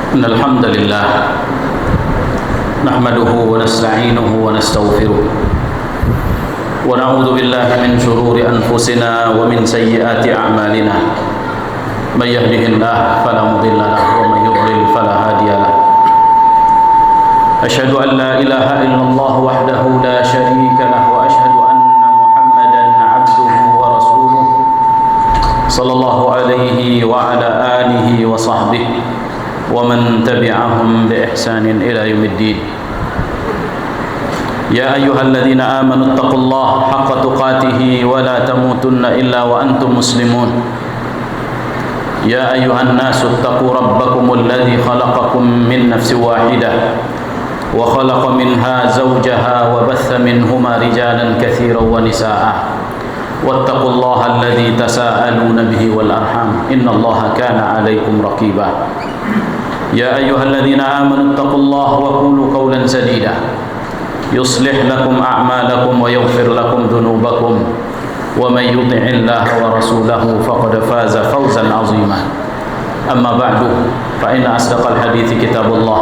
إن الحمد لله نحمده ونستعينه ونستغفره ونعوذ بالله من شرور أنفسنا ومن سيئات أعمالنا من يهده الله فلا مضل له ومن يضلل فلا هادي له أشهد أن لا إله إلا الله وحده لا شريك له وأشهد أن محمدا عبده ورسوله صلى الله عليه وعلى آله وصحبه ومن تبعهم بإحسان إلى يوم الدين. يا أيها الذين آمنوا اتقوا الله حق تقاته ولا تموتن إلا وأنتم مسلمون. يا أيها الناس اتقوا ربكم الذي خلقكم من نفس واحدة وخلق منها زوجها وبث منهما رجالا كثيرا ونساء واتقوا الله الذي تساءلون به والأرحام إن الله كان عليكم رقيبا. يا أيها الذين آمنوا اتقوا الله وقولوا قولا سديدا يصلح لكم أعمالكم ويغفر لكم ذنوبكم ومن يطع الله ورسوله فقد فاز فوزا عظيما. أما بعد فإن أصدق الحديث كتاب الله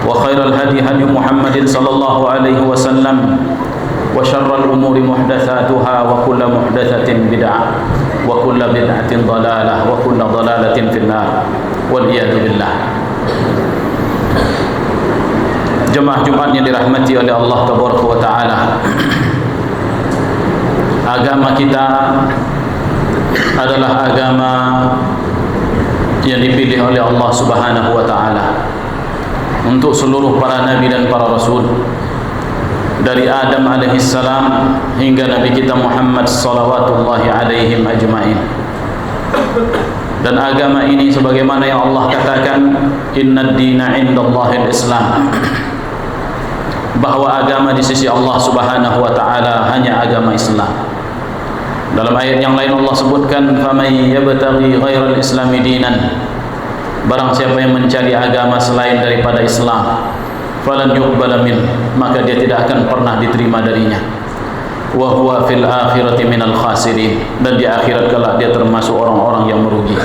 وخير الهدي هدي محمد صلى الله عليه وسلم وشر الأمور محدثاتها وكل محدثة بدعة وكل بدعة ضلالة وكل ضلالة في النار والعياذ billah. Jemaah Jumat yang dirahmati oleh Allah Tabaraka wa Ta'ala, agama kita adalah agama yang dipilih oleh Allah Subhanahu wa Ta'ala untuk seluruh para nabi dan para rasul, dari Adam alaihissalam hingga Nabi kita Muhammad salawatullahi alaihim ajma'in. Dan agama ini sebagaimana yang Allah katakan, innad dina indallahil Islam, bahwa agama di sisi Allah Subhanahu wa Ta'ala hanya agama Islam. Dalam ayat yang lain Allah sebutkan, faman yabtaghi ghairal islami dinan, barang siapa yang mencari agama selain daripada Islam, falan yuqbala min, maka dia tidak akan pernah diterima darinya. Wa huwa fil akhirati minal khasirin, dan di akhirat kelak dia termasuk orang-orang yang merugi.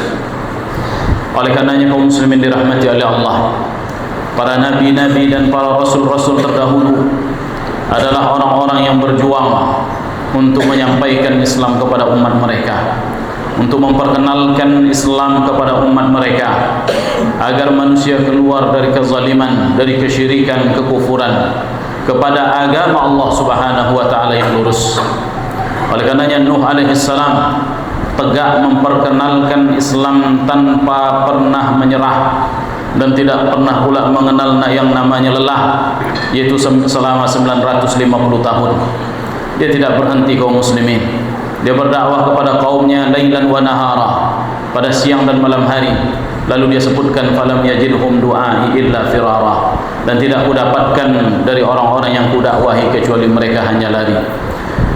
Oleh karenanya kaum muslimin dirahmati oleh Allah, para nabi-nabi dan para rasul-rasul terdahulu adalah orang-orang yang berjuang untuk menyampaikan Islam kepada umat mereka, untuk memperkenalkan Islam kepada umat mereka, agar manusia keluar dari kezaliman, dari kesyirikan, kekufuran, kepada agama Allah Subhanahu wa Ta'ala yang lurus. Oleh karenanya Nuh alaihissalam tegak memperkenalkan Islam tanpa pernah menyerah dan tidak pernah pula mengenal yang namanya lelah, yaitu selama 950 tahun. Dia tidak berhenti kaum muslimin. Dia berdakwah kepada kaumnya lailan wa nahara, pada siang dan malam hari. Lalu dia sebutkan falam yajidhum du'ai illa firara, dan tidak kudapatkan dari orang-orang yang kudakwahi kecuali mereka hanya lari.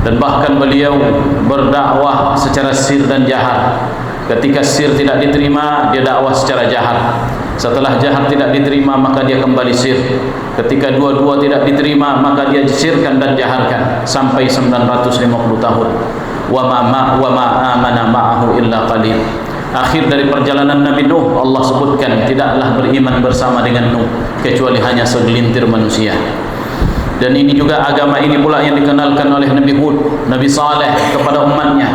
Dan bahkan beliau berdakwah secara sir dan jahar. Ketika sir tidak diterima, dia dakwah secara jahar. Setelah jahar tidak diterima, maka dia kembali sir. Ketika dua-dua tidak diterima, maka dia sirkan dan jaharkan sampai 950 tahun. Wa ma amana ma'ahu illa qalil. Akhir dari perjalanan Nabi Nuh, Allah sebutkan tidaklah beriman bersama dengan Nuh kecuali hanya segelintir manusia. Dan ini juga agama ini pula yang dikenalkan oleh Nabi Hud, Nabi Saleh kepada umatnya.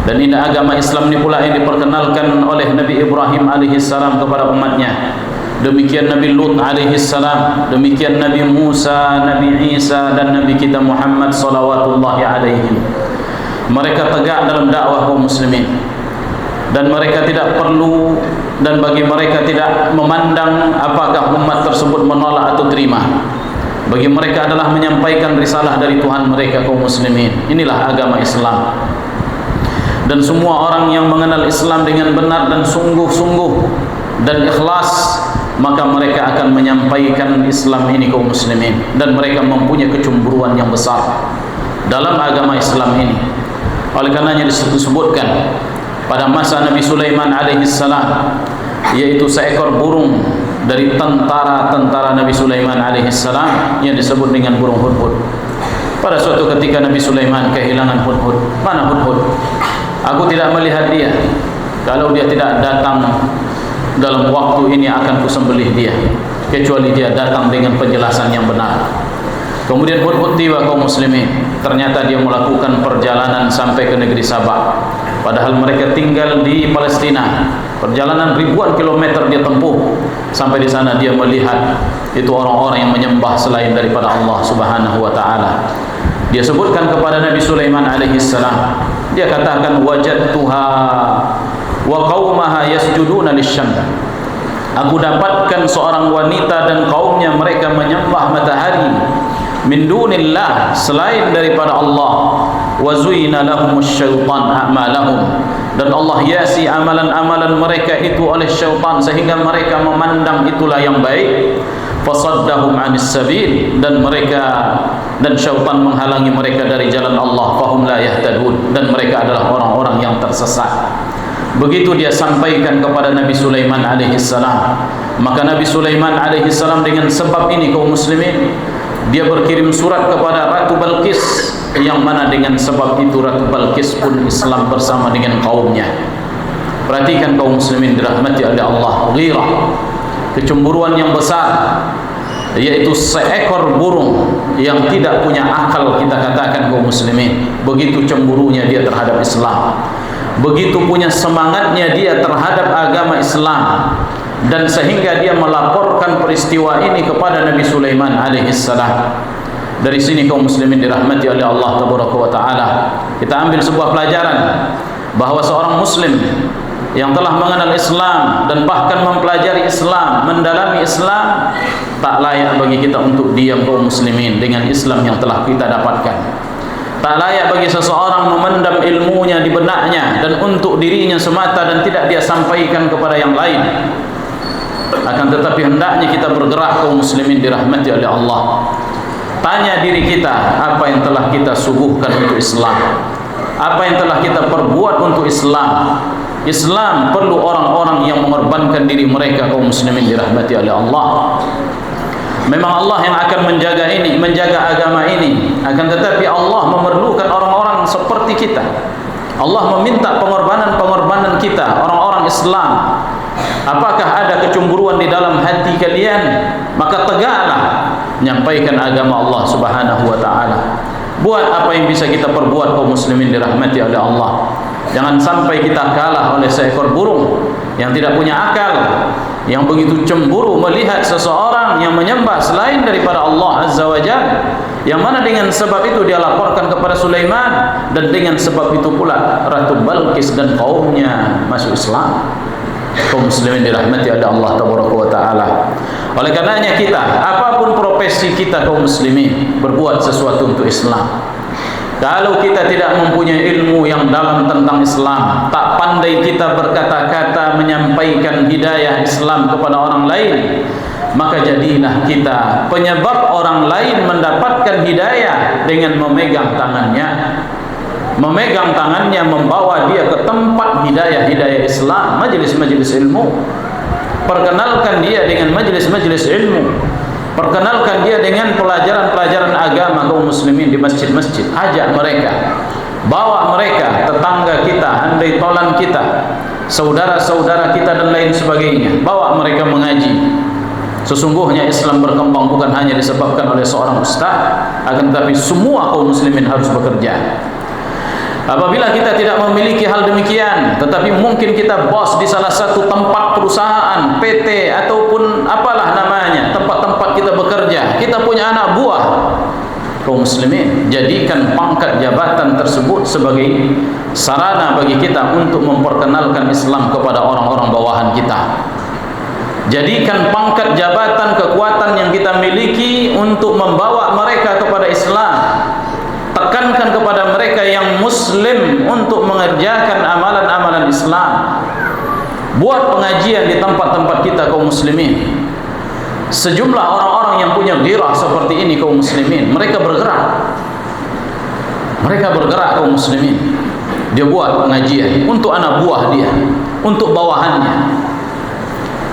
Dan ini agama Islam ini pula yang diperkenalkan oleh Nabi Ibrahim alaihissalam kepada umatnya. Demikian Nabi Lut alaihissalam, demikian Nabi Musa, Nabi Isa, dan Nabi kita Muhammad salawatullahi alaihim. Mereka tegak dalam dakwah kaum muslimin, dan mereka tidak perlu, dan bagi mereka tidak memandang apakah umat tersebut menolak atau terima. Bagi mereka adalah menyampaikan risalah dari Tuhan mereka kaum muslimin. Inilah agama Islam. Dan semua orang yang mengenal Islam dengan benar dan sungguh-sungguh dan ikhlas, maka mereka akan menyampaikan Islam ini kaum muslimin, dan mereka mempunyai kecemburuan yang besar dalam agama Islam ini. Oleh karenanya disebutkan pada masa Nabi Sulaiman alaihissalam, yaitu seekor burung dari tentara Nabi Sulaiman alaihissalam yang disebut dengan burung hudhud. Pada suatu ketika Nabi Sulaiman kehilangan hudhud. Mana hudhud? Aku tidak melihat dia. Kalau dia tidak datang dalam waktu ini akan kusembelih dia kecuali dia datang dengan penjelasan yang benar. Kemudian Hudhud tiba kaum muslimin, ternyata dia melakukan perjalanan sampai ke negeri Sabah, padahal mereka tinggal di Palestina. Perjalanan ribuan kilometer dia tempuh. Sampai di sana dia melihat itu orang-orang yang menyembah selain daripada Allah Subhanahu wa taala. Dia sebutkan kepada Nabi Sulaiman alaihi salam, dia katakan wajadtuha wa qaumaha yasjuduna lisyams. Aku dapatkan seorang wanita dan kaumnya mereka menyembah matahari min dunillah, selain daripada Allah. Wa zuina lahumus syaitan a'malahum, dan Allah hiasi amalan-amalan mereka itu oleh syaitan sehingga mereka memandang itulah yang baik. Fasaddahum 'anis sabil, dan syaitan menghalangi mereka dari jalan Allah. Fahum la yahtadun, dan mereka adalah orang-orang yang tersesat. Begitu dia sampaikan kepada Nabi Sulaiman alaihi salam, maka Nabi Sulaiman alaihi salam dengan sebab ini kaum muslimin, dia berkirim surat kepada Ratu Balqis, yang mana dengan sebab itu Ratu Balqis pun Islam bersama dengan kaumnya. Perhatikan kaum muslimin dirahmati oleh Allah, ghirah, kecemburuan yang besar, yaitu seekor burung yang tidak punya akal, kita katakan kaum muslimin. Begitu cemburunya dia terhadap Islam, begitu punya semangatnya dia terhadap agama Islam, dan sehingga dia melaporkan peristiwa ini kepada Nabi Sulaiman alaihi salam. Dari sini kaum muslimin dirahmati oleh Allah tabaraka wa taala, kita ambil sebuah pelajaran bahawa seorang muslim yang telah mengenal Islam dan bahkan mempelajari Islam, mendalami Islam, tak layak bagi kita untuk diam kaum muslimin dengan Islam yang telah kita dapatkan. Tak layak bagi seseorang memendam ilmunya di benaknya dan untuk dirinya semata dan tidak dia sampaikan kepada yang lain. Akan tetapi hendaknya kita bergerak kaum muslimin dirahmati oleh Allah. Tanya diri kita, apa yang telah kita suguhkan untuk Islam? Apa yang telah kita perbuat untuk Islam? Islam perlu orang-orang yang mengorbankan diri mereka kaum muslimin dirahmati oleh Allah. Memang Allah yang akan menjaga ini, menjaga agama ini. Akan tetapi Allah memerlukan orang-orang seperti kita. Allah meminta pengorbanan-pengorbanan kita, orang-orang Islam. Apakah ada kecemburuan di dalam hati kalian? Maka tegaklah menyampaikan agama Allah Subhanahu wa taala. Buat apa yang bisa kita perbuat kaum muslimin dirahmati oleh Allah. Jangan sampai kita kalah oleh seekor burung yang tidak punya akal, yang begitu cemburu melihat seseorang yang menyembah selain daripada Allah Azza wa Jalla, yang mana dengan sebab itu dia laporkan kepada Sulaiman, dan dengan sebab itu pula Ratu Balqis dan kaumnya masuk Islam. Kaum muslimin dirahmati oleh Allah tabaraka wa taala. Oleh karenanya kita, apapun profesi kita kaum muslimin, berbuat sesuatu untuk Islam. Kalau kita tidak mempunyai ilmu yang dalam tentang Islam, tak pandai kita berkata-kata menyampaikan hidayah Islam kepada orang lain, maka jadilah kita penyebab orang lain mendapatkan hidayah dengan memegang tangannya. Memegang tangannya, membawa dia ke tempat hidayah-hidayah Islam, majlis-majlis ilmu. Perkenalkan dia dengan majlis-majlis ilmu. Perkenalkan dia dengan pelajaran-pelajaran agama kaum muslimin di masjid-masjid. Ajak mereka, bawa mereka, tetangga kita, handai tolan kita, saudara-saudara kita dan lain sebagainya. Bawa mereka mengaji. Sesungguhnya Islam berkembang bukan hanya disebabkan oleh seorang ustaz, akan tetapi semua kaum muslimin harus bekerja. Apabila kita tidak memiliki hal demikian, tetapi mungkin kita bos di salah satu tempat perusahaan, PT ataupun apalah namanya, tempat-tempat kita bekerja, kita punya anak buah, kaum muslimin, jadikan pangkat jabatan tersebut sebagai sarana bagi kita untuk memperkenalkan Islam kepada orang-orang bawahan kita. Jadikan pangkat jabatan, kekuatan yang kita miliki untuk membawa mereka kepada Islam. Tekankan kepada mereka yang muslim untuk mengerjakan amalan-amalan Islam. Buat pengajian di tempat-tempat kita kaum muslimin. Sejumlah orang-orang yang punya ghirah seperti ini kaum muslimin, mereka bergerak. Mereka bergerak kaum muslimin. Dia buat pengajian untuk anak buah dia, untuk bawahannya.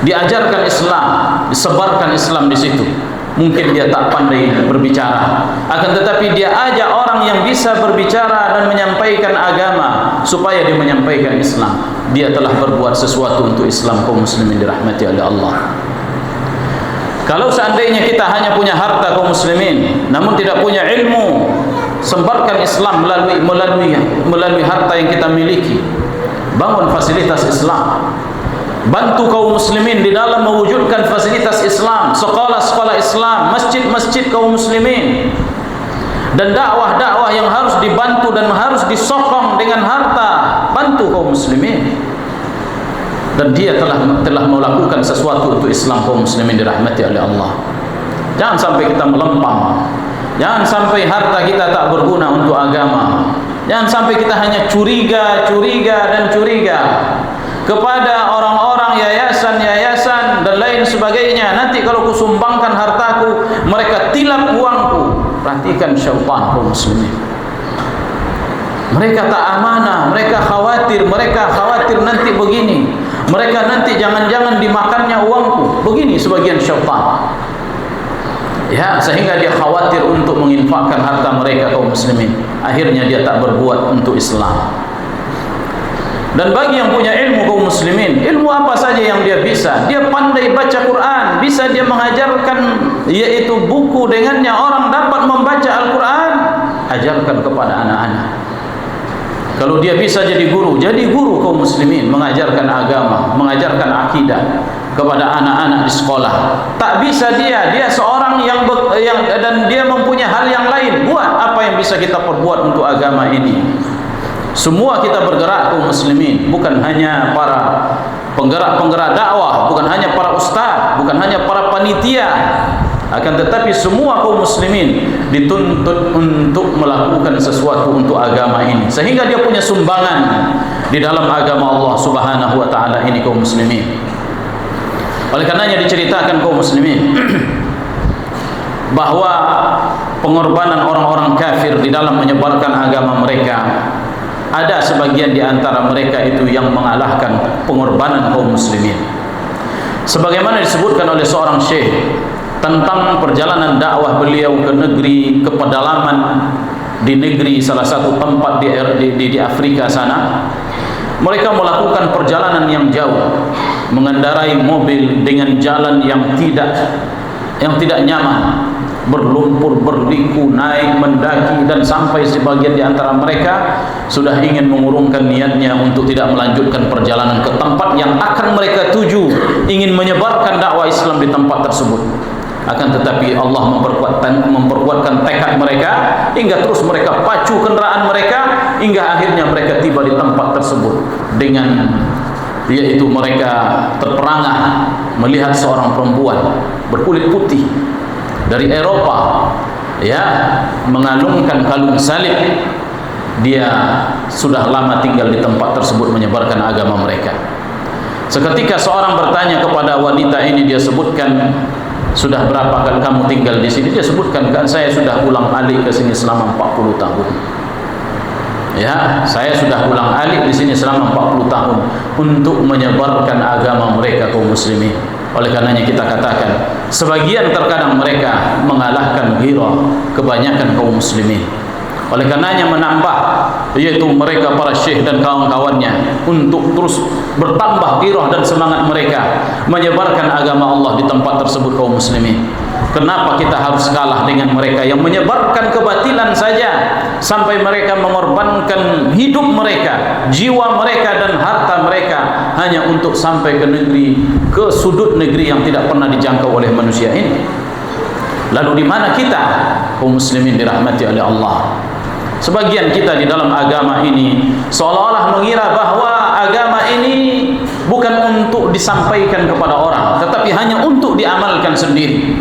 Diajarkan Islam, disebarkan Islam di situ. mungkin dia tak pandai berbicara, akan tetapi dia ajak orang yang bisa berbicara dan menyampaikan agama supaya dia menyampaikan Islam. Dia telah berbuat sesuatu untuk Islam, kaum muslimin dirahmati oleh Allah. Kalau seandainya kita hanya punya harta, kaum muslimin, namun tidak punya ilmu, sebarkan Islam melalui harta yang kita miliki. Bangun fasilitas Islam, bantu kaum muslimin di dalam mewujudkan fasilitas Islam, sekolah-sekolah Islam, masjid-masjid kaum muslimin, dan dakwah-dakwah yang harus dibantu dan harus disokong dengan harta. Bantu kaum muslimin. Dan dia telah melakukan sesuatu untuk Islam, kaum muslimin dirahmati oleh Allah. Jangan sampai kita melempam, jangan sampai harta kita tak berguna untuk agama, jangan sampai kita hanya curiga kepada orang-orang, yayasan dan lain sebagainya. Nanti kalau kusumbangkan hartaku, mereka tilap uangku. Perhatikan syaitan, kaum muslimin. Mereka tak amanah, mereka khawatir nanti begini, mereka nanti jangan-jangan dimakannya uangku. Begini sebagian syaitan. Ya, sehingga dia khawatir untuk menginfakkan harta mereka, kaum muslimin. Akhirnya dia tak berbuat untuk Islam. Dan bagi yang punya ilmu, kaum muslimin, ilmu apa saja yang dia bisa, dia pandai baca Quran, bisa dia mengajarkan, yaitu buku dengannya orang dapat membaca Al-Quran, ajarkan kepada anak-anak. Kalau dia bisa jadi guru kaum muslimin, mengajarkan agama, mengajarkan akidah kepada anak-anak di sekolah. Tak bisa dia seorang yang dan dia mempunyai hal yang lain. Buat apa yang bisa kita perbuat untuk agama ini? Semua kita bergerak, kaum muslimin, bukan hanya para penggerak-penggerak dakwah, bukan hanya para ustaz, bukan hanya para panitia, akan tetapi semua kaum muslimin dituntut untuk melakukan sesuatu untuk agama ini, sehingga dia punya sumbangan di dalam agama Allah Subhanahu wa taala ini, kaum muslimin. Oleh karenanya diceritakan, kaum muslimin, bahwa pengorbanan orang-orang kafir di dalam menyebarkan agama mereka, ada sebagian di antara mereka itu yang mengalahkan pengorbanan kaum muslimin. Sebagaimana disebutkan oleh seorang syekh tentang perjalanan dakwah beliau ke pedalaman di negeri salah satu tempat di Afrika sana. Mereka melakukan perjalanan yang jauh, mengendarai mobil dengan jalan yang tidak nyaman, berlumpur, berliku, naik, mendaki, dan sampai sebagian di antara mereka sudah ingin mengurungkan niatnya untuk tidak melanjutkan perjalanan ke tempat yang akan mereka tuju, ingin menyebarkan dakwah Islam di tempat tersebut. Akan tetapi Allah memperkuatkan tekad mereka hingga terus mereka pacu kendaraan mereka hingga akhirnya mereka tiba di tempat tersebut, dengan yaitu mereka terperangah melihat seorang perempuan berkulit putih dari Eropa, ya, mengalungkan kalung salib. Dia sudah lama tinggal di tempat tersebut menyebarkan agama mereka. Seketika seorang bertanya kepada wanita ini, dia sebutkan, sudah berapa kali kamu tinggal di sini? Dia sebutkan, kan saya sudah ulang alik ke sini selama 40 tahun. Ya, saya sudah ulang alik di sini selama 40 tahun untuk menyebarkan agama mereka, kaum muslimin. Oleh karenanya kita katakan, sebagian terkadang mereka mengalahkan ghirah kebanyakan kaum muslimin. Oleh karenanya menambah, yaitu mereka para syekh dan kawan-kawannya, untuk terus bertambah ghirah dan semangat mereka menyebarkan agama Allah di tempat tersebut, kaum muslimin. Kenapa kita harus kalah dengan mereka yang menyebarkan kebatilan saja, sampai mereka mengorbankan hidup mereka, jiwa mereka dan harta mereka hanya untuk sampai ke sudut negeri yang tidak pernah dijangkau oleh manusia ini? Lalu di mana kita, kaum muslimin dirahmati oleh Allah? Sebagian kita di dalam agama ini seolah-olah mengira bahwa agama ini bukan untuk disampaikan kepada orang, tetapi hanya untuk diamalkan sendiri.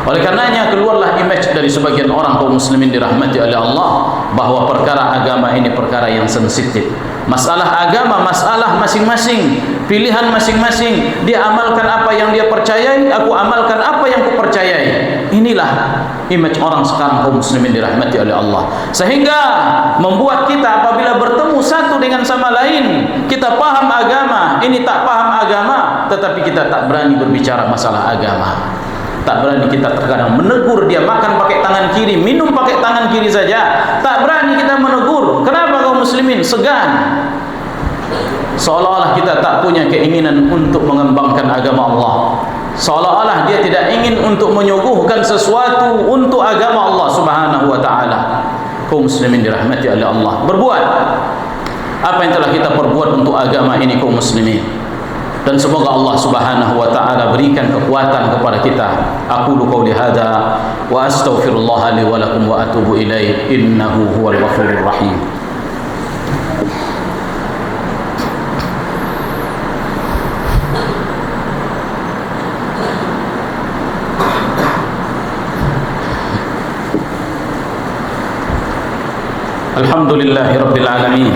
Oleh karenanya keluarlah image dari sebagian orang, kaum muslimin dirahmati oleh Allah, bahwa perkara agama ini perkara yang sensitif. Masalah agama, masalah masing-masing, pilihan masing-masing. Dia amalkan apa yang dia percayai, aku amalkan apa yang aku percayai. Inilah image orang sekarang, kaum muslimin dirahmati oleh Allah, sehingga membuat kita apabila bertemu satu dengan sama lain, kita paham agama, ini tak paham agama, tetapi kita tak berani berbicara masalah agama. Tak berani kita terkadang menegur dia, makan pakai tangan kiri, minum pakai tangan kiri saja. Tak berani kita menegur. Kenapa kaum muslimin? Segan. Seolah-olah kita tak punya keinginan untuk mengembangkan agama Allah. Seolah-olah dia tidak ingin untuk menyuguhkan sesuatu untuk agama Allah Subhanahu wa taala. Kaum muslimin dirahmati oleh Allah, berbuat apa yang telah kita perbuat untuk agama ini kaum muslimin. Dan semoga Allah Subhanahu wa taala berikan kekuatan kepada kita. Aqulu qouli hadza wa astaghfirullah li wa lakum wa atubu ilaihi innahu huwal ghafurur rahim. Alhamdulillahi rabbil alamin.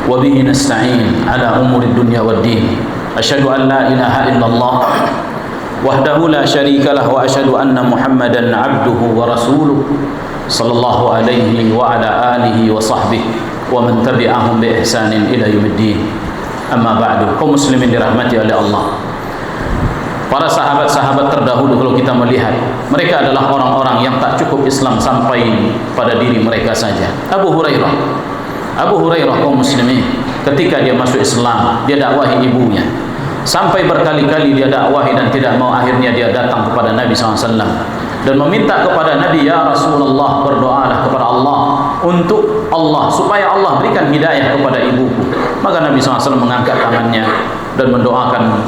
Wa bihi nasta'in ala umuri dunya waddin. Asyhadu an la ilaha illallah wahdahu la syarika lah wa asyhadu anna Muhammadan 'abduhu wa rasuluh sallallahu alaihi wa ala alihi wa sahbihi wa man tabi'ahum bi ihsanin ila yaumiddin. Amma ba'du. Kaum muslimin dirahmati oleh Allah. Para sahabat-sahabat terdahulu kalau kita melihat, mereka adalah orang-orang yang tak cukup Islam sampai pada diri mereka saja. Abu Hurairah kaum muslimin, ketika dia masuk Islam, dia dakwahi ibunya. Sampai berkali-kali dia dakwahi dan tidak mau, akhirnya dia datang kepada Nabi SAW dan meminta kepada Nabi, ya Rasulullah, berdoalah kepada Allah untuk Allah, supaya Allah berikan hidayah kepada ibuku. Maka Nabi SAW mengangkat tangannya dan mendoakan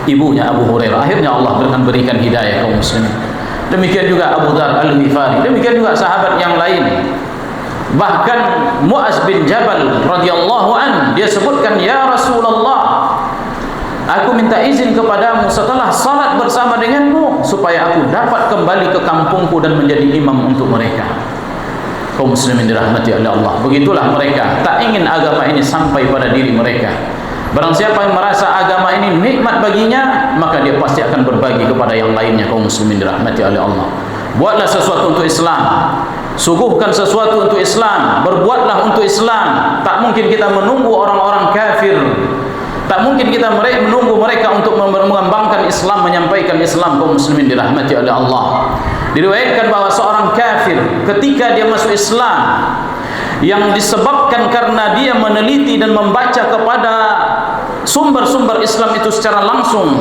ibunya Abu Hurairah. Akhirnya Allah akan berikan hidayah kaum muslimin. Demikian juga Abu Dzar Al-Ghifari, demikian juga sahabat yang lain. Bahkan Mu'az bin Jabal radhiyallahu an, dia sebutkan, ya Rasulullah, aku minta izin kepadamu setelah salat bersama denganmu supaya aku dapat kembali ke kampungku dan menjadi imam untuk mereka. Kaum muslimin dirahmati oleh Allah. Begitulah mereka, tak ingin agama ini sampai pada diri mereka. Barang siapa yang merasa agama ini nikmat baginya, maka dia pasti akan berbagi kepada yang lainnya. Kaum muslimin dirahmati oleh Allah. Buatlah sesuatu untuk Islam, suguhkan sesuatu untuk Islam, berbuatlah untuk Islam. Tak mungkin kita menunggu orang-orang kafir, tak mungkin kita menunggu mereka untuk mengembangkan Islam, menyampaikan Islam. Kaum muslimin dirahmati oleh Allah. Diriwayatkan bahwa seorang kafir ketika dia masuk Islam, yang disebabkan karena dia meneliti dan membaca kepada sumber-sumber Islam itu secara langsung,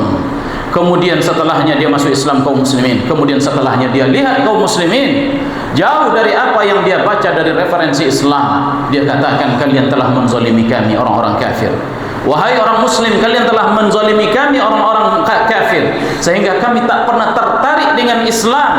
kemudian setelahnya dia masuk Islam kaum muslimin, kemudian setelahnya dia lihat kaum muslimin jauh dari apa yang dia baca dari referensi Islam, dia katakan, kalian telah menzalimi kami orang-orang kafir. Wahai orang muslim, kalian telah menzalimi kami orang-orang kafir, sehingga kami tak pernah tertarik dengan Islam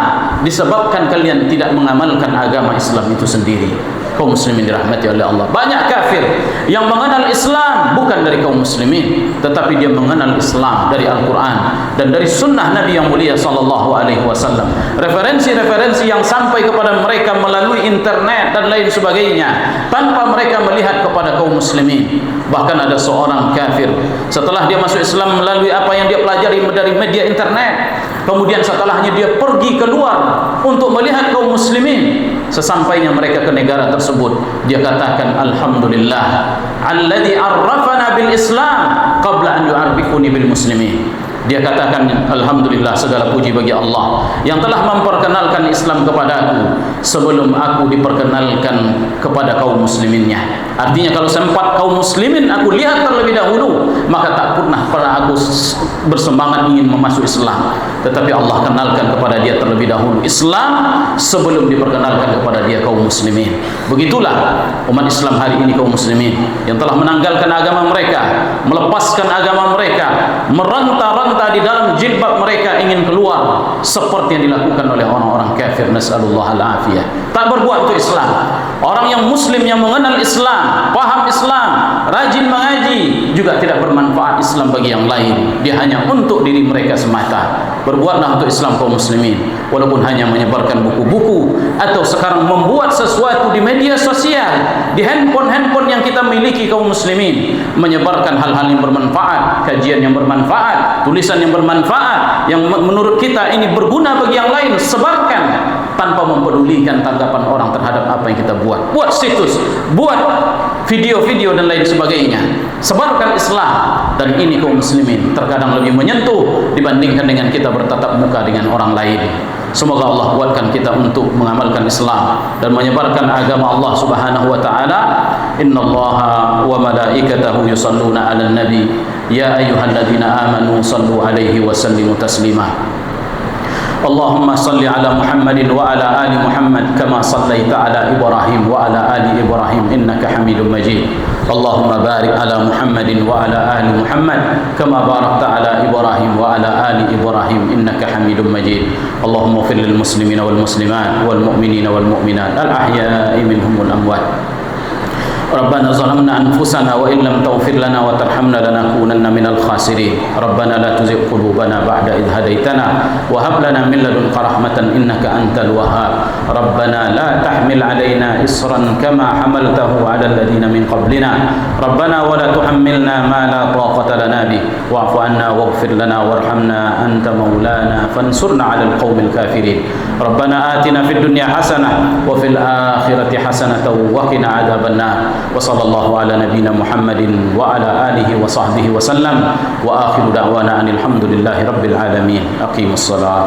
disebabkan kalian tidak mengamalkan agama Islam itu sendiri. Kaum muslimin dirahmati oleh Allah. Banyak kafir yang mengenal Islam bukan dari kaum muslimin, tetapi dia mengenal Islam dari Al-Quran dan dari sunnah Nabi yang mulia sallallahu alaihi wasallam. Referensi-referensi yang sampai kepada mereka melalui internet dan lain sebagainya, tanpa mereka melihat kepada kaum muslimin. Bahkan ada seorang kafir, setelah dia masuk Islam melalui apa yang dia pelajari dari media internet, kemudian setelahnya dia pergi keluar untuk melihat kaum muslimin. Sesampainya mereka ke negara tersebut, dia katakan, alhamdulillah alladzi arrafana bil Islam qabla an yu'arrifuni bil muslimin. Dia katakan, alhamdulillah, segala puji bagi Allah yang telah memperkenalkan Islam kepadaku sebelum aku diperkenalkan kepada kaum musliminnya. Artinya kalau sempat kaum muslimin aku lihat terlebih dahulu, maka tak pernah aku bersemangat ingin memasuk Islam. Tetapi Allah kenalkan kepada dia terlebih dahulu Islam sebelum diperkenalkan kepada dia kaum muslimin. Begitulah umat Islam hari ini kaum muslimin yang telah menanggalkan agama mereka, melepaskan agama mereka, merantau di dalam jilbab mereka, ingin keluar seperti yang dilakukan oleh orang-orang kafir, nasallallahu al-afiyah. Tak berbuat untuk Islam. Orang yang muslim yang mengenal Islam, paham Islam, rajin mengaji, juga tidak bermanfaat Islam bagi yang lain. Dia hanya untuk diri mereka semata. Berbuatlah untuk Islam kaum muslimin, walaupun hanya menyebarkan buku-buku atau sekarang membuat sesuatu di media sosial, di handphone yang kita miliki kaum muslimin, menyebarkan hal-hal yang bermanfaat, kajian yang bermanfaat, tulisan yang bermanfaat, yang menurut kita ini berguna bagi yang lain, sebarkan. tanpa mempedulikan tanggapan orang terhadap apa yang kita buat. Buat situs, buat video-video dan lain sebagainya. Sebarkan Islam, dan ini kaum muslimin terkadang lebih menyentuh dibandingkan dengan kita bertatap muka dengan orang lain. Semoga Allah kuatkan kita untuk mengamalkan Islam dan menyebarkan agama Allah Subhanahu wa taala. Innallaha wa malaikatahu yusalluna 'alan nabi ya ayyuhalladzina amanu sallu 'alaihi wa sallimu taslima. Allahumma salli ala Muhammadin wa ala ali Muhammad kama sallaita ala Ibrahim wa ala ali Ibrahim innaka Hamidum Majid. Allahumma barik ala Muhammadin wa ala ali Muhammad kama barakta ala Ibrahim wa ala ali Ibrahim innaka Hamidum Majid. Allahumma ighfir lil muslimina wal muslimat wal mu'minina wal mu'minat al ahya'i minhum wal amwat. ربنا ظلمنا أنفسنا وإن لم تغفر لنا وترحمنا لنكونن من الخاسرين. ربنا لا تزغ قلوبنا بعد إذ هديتنا وهب لنا من لدنك رحمة إنك أنت الوهاب. ربنا لا تحمل علينا إصرا كما حملته على الذين من قبلنا. ربنا ولا تحملنا ما لا طاقة لنا به واعف عنا واغفر لنا وارحمنا أنت مولانا فانصرنا على القوم الكافرين. ربنا آتنا في الدنيا حسنة وفي الآخرة حسنة وقنا عذاب النار. وصلى الله على نبينا محمد وعلى آله وصحبه وسلم وآخر دعوانا أن الحمد لله رب العالمين. أقيموا الصلاة.